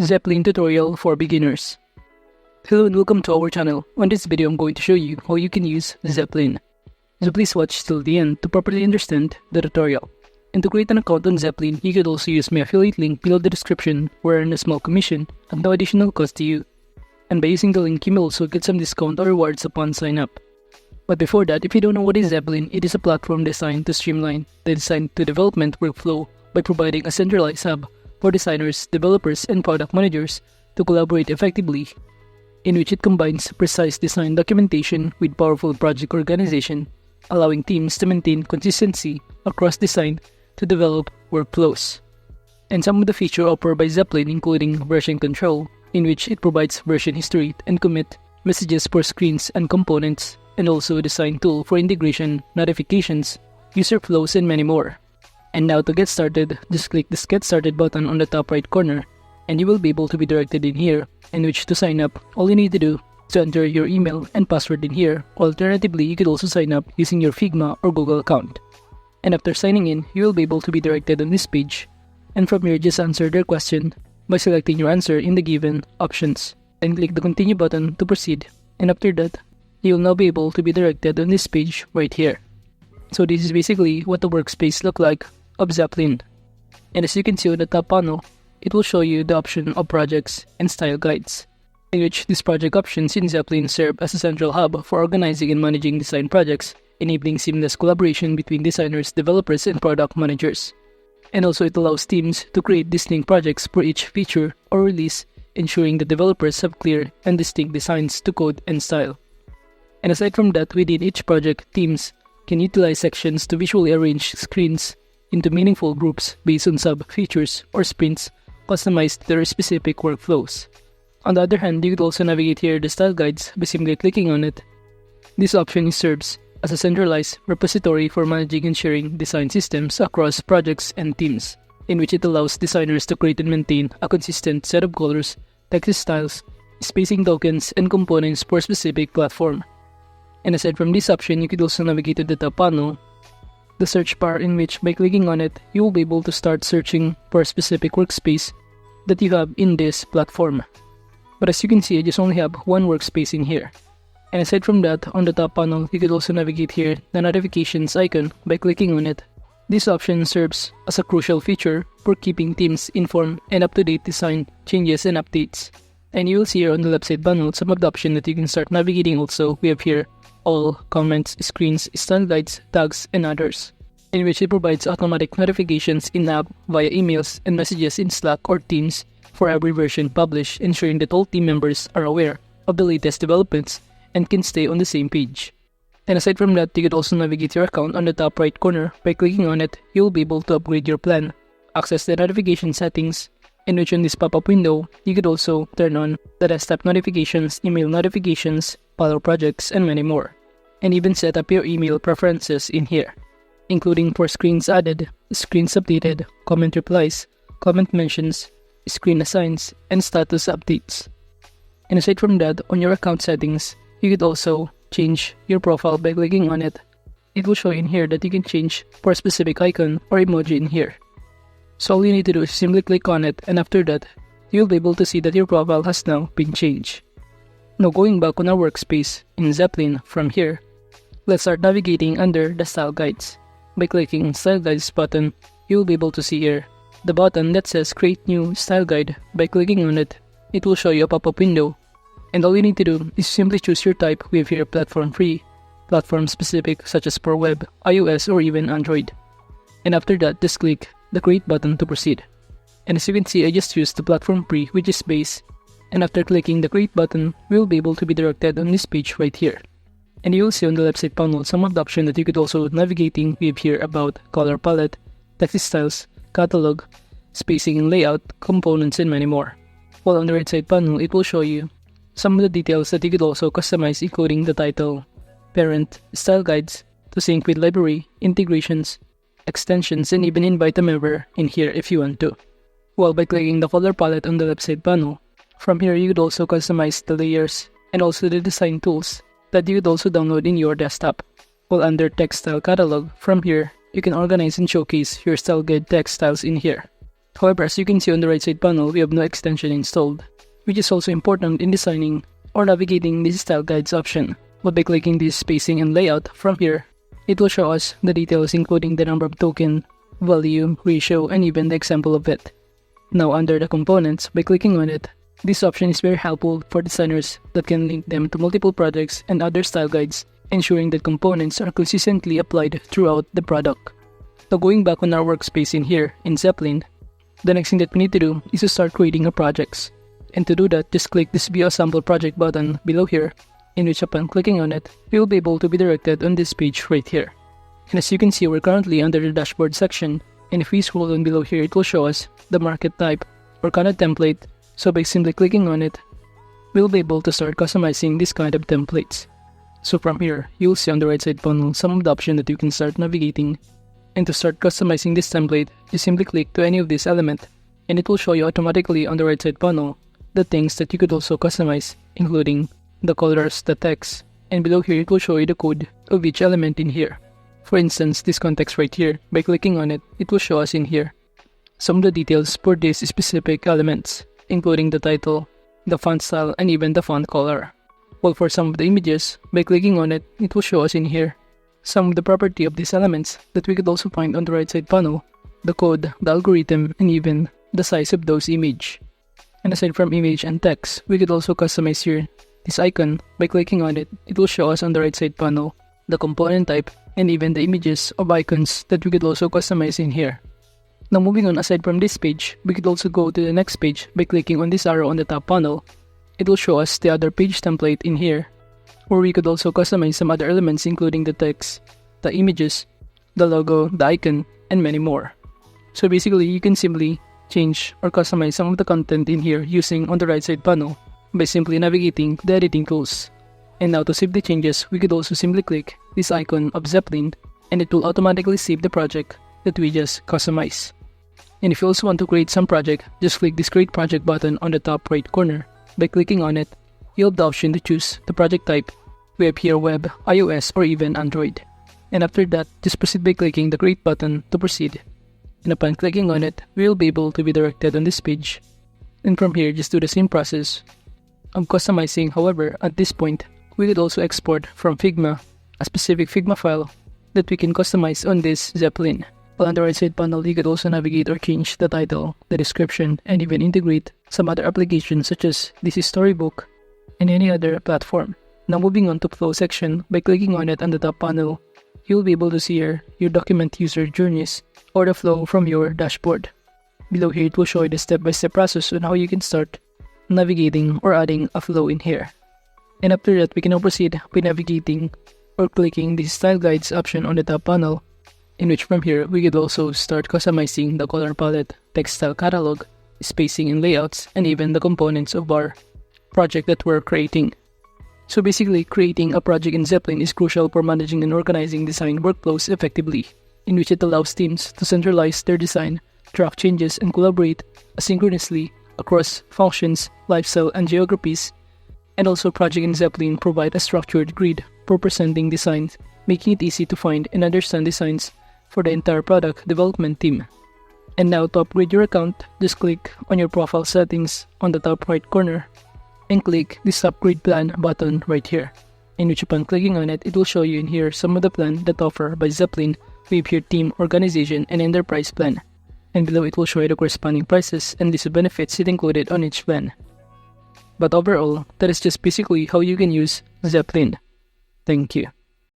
Zeplin tutorial for beginners. Hello and welcome to our channel. On this video I'm going to show you how you can use Zeplin. So please watch till the end to properly understand the tutorial. And to create an account on Zeplin, you could also use my affiliate link below the description where I earn a small commission at no additional cost to you. And by using the link you may also get some discount or rewards upon sign up. But before that, if you don't know what is Zeplin, it is a platform designed to streamline the design to development workflow by providing a centralized hub for designers, developers, and product managers to collaborate effectively, in which it combines precise design documentation with powerful project organization, allowing teams to maintain consistency across design to develop workflows. And some of the features offered by Zeplin including version control, in which it provides version history and commit messages for screens and components, and also a design tool for integration, notifications, user flows, and many more. And now to get started, just click this Get Started button on the top right corner, and you will be able to be directed in here, in which to sign up, all you need to do is to enter your email and password in here. Alternatively, you could also sign up using your Figma or Google account. And after signing in, you will be able to be directed on this page, and from here just answer their question by selecting your answer in the given options. Then click the Continue button to proceed, and after that, you will now be able to be directed on this page right here. So this is basically what the workspace look like of Zeplin. And as you can see on the top panel, it will show you the option of projects and style guides, in which these project options in Zeplin serve as a central hub for organizing and managing design projects, enabling seamless collaboration between designers, developers, and product managers. And also it allows teams to create distinct projects for each feature or release, ensuring the developers have clear and distinct designs to code and style. And aside from that, within each project, teams can utilize sections to visually arrange screens into meaningful groups based on sub-features or sprints customized to their specific workflows. On the other hand, you could also navigate here the style guides by simply clicking on it. This option serves as a centralized repository for managing and sharing design systems across projects and teams, in which it allows designers to create and maintain a consistent set of colors, text styles, spacing tokens, and components for a specific platform. And aside from this option, you could also navigate to the top panel, the search bar, in which by clicking on it, you will be able to start searching for a specific workspace that you have in this platform. But as you can see, I just only have one workspace in here. And aside from that, on the top panel, you could also navigate here the notifications icon by clicking on it. This option serves as a crucial feature for keeping teams informed and up-to-date design changes and updates. And you will see here on the left side panel some of the options that you can start navigating also. We have here all, comments, screens, style guides, tags, and others, in which it provides automatic notifications in-app via emails and messages in Slack or Teams for every version published, ensuring that all team members are aware of the latest developments and can stay on the same page. And aside from that, you could also navigate your account on the top right corner. By clicking on it, you will be able to upgrade your plan, access the notification settings, in which in this pop-up window, you could also turn on the desktop notifications, email notifications, follow projects, and many more. And even set up your email preferences in here, including for screens added, screens updated, comment replies, comment mentions, screen assigns, and status updates. And aside from that, on your account settings, you could also change your profile by clicking on it. It will show in here that you can change for a specific icon or emoji in here. So all you need to do is simply click on it, and after that, you'll be able to see that your profile has now been changed. Now going back on our workspace in Zeplin from here, let's start navigating under the style guides. By clicking style guides button, you'll be able to see here the button that says create new style guide. By clicking on it, it will show you a pop-up window. And all you need to do is simply choose your type. We have here platform free, platform specific such as for web, iOS, or even Android. And after that, just click the create button to proceed. And as you can see, I just used the platform free, which is base. And after clicking the create button, we will be able to be directed on this page right here. And you will see on the left side panel some of the options that you could also navigating. We have here about color palette, text styles, catalog, spacing and layout, components, and many more. While on the right side panel, it will show you some of the details that you could also customize, including the title, parent, style guides, to sync with library, integrations, extensions, and even invite a member in here if you want to. While by clicking the color palette on the left side panel, from here you could also customize the layers and also the design tools that you could also download in your desktop. While under text style catalog, from here you can organize and showcase your style guide text styles in here. However, as you can see on the right side panel, we have no extension installed, which is also important in designing or navigating this style guides option. But by clicking this spacing and layout from here, it will show us the details including the number of token, value, ratio, and even the example of it. Now under the components, by clicking on it, this option is very helpful for designers that can link them to multiple projects and other style guides, ensuring that components are consistently applied throughout the product. Now going back on our workspace in here, in Zeplin, the next thing that we need to do is to start creating our projects. And to do that, just click this View a Sample Project button below here, in which upon clicking on it, we will be able to be directed on this page right here. And as you can see, we're currently under the dashboard section, and if we scroll down below here, it will show us the market type or kind of template. So by simply clicking on it, we'll be able to start customizing this kind of templates. So from here, you'll see on the right side panel some of the options that you can start navigating. And to start customizing this template, you simply click to any of this element, and it will show you automatically on the right side panel the things that you could also customize, including the colors, the text, and below here it will show you the code of each element in here. For instance, this context right here, by clicking on it, it will show us in here some of the details for these specific elements, including the title, the font style, and even the font color. While for some of the images, by clicking on it, it will show us in here some of the property of these elements that we could also find on the right side panel, the code, the algorithm, and even the size of those image. And aside from image and text, we could also customize here this icon. By clicking on it, it will show us on the right side panel the component type and even the images of icons that we could also customize in here. Now moving on, aside from this page, we could also go to the next page by clicking on this arrow on the top panel. It will show us the other page template in here, where we could also customize some other elements including the text, the images, the logo, the icon, and many more. So basically, you can simply change or customize some of the content in here using on the right side panel by simply navigating the editing tools. And now to save the changes, we could also simply click this icon of Zeplin, and it will automatically save the project that we just customized. And if you also want to create some project, just click this Create Project button on the top right corner. By clicking on it, you'll have the option to choose the project type. We have here web, iOS, or even Android. And after that, just proceed by clicking the Create button to proceed. And upon clicking on it, we will be able to be directed on this page. And from here, just do the same process of customizing. However, at this point, we could also export from Figma a specific Figma file that we can customize on this Zeplin. While on the right side panel, you could also navigate or change the title, the description, and even integrate some other applications such as this Storybook and any other platform. Now moving on to Flow section, by clicking on it on the top panel, you'll be able to see here your document user journeys or the flow from your dashboard. Below here, it will show you the step-by-step process on how you can start navigating or adding a flow in here. And after that, we can now proceed by navigating or clicking the Style Guides option on the top panel, in which from here, we could also start customizing the color palette, text style catalog, spacing and layouts, and even the components of our project that we're creating. So basically, creating a project in Zeplin is crucial for managing and organizing design workflows effectively, in which it allows teams to centralize their design, track changes, and collaborate asynchronously across functions, lifestyle, and geographies. And also, project in Zeplin provide a structured grid for presenting designs, making it easy to find and understand designs for the entire product development team. And now to upgrade your account, just click on your profile settings on the top right corner and click this upgrade plan button right here, in which upon clicking on it, it will show you in here some of the plan that offer by Zeplin. We have here team, organization, and enterprise plan. And below it will show you the corresponding prices and list of benefits it included on each plan. But overall, that is just basically how you can use Zeplin. Thank you.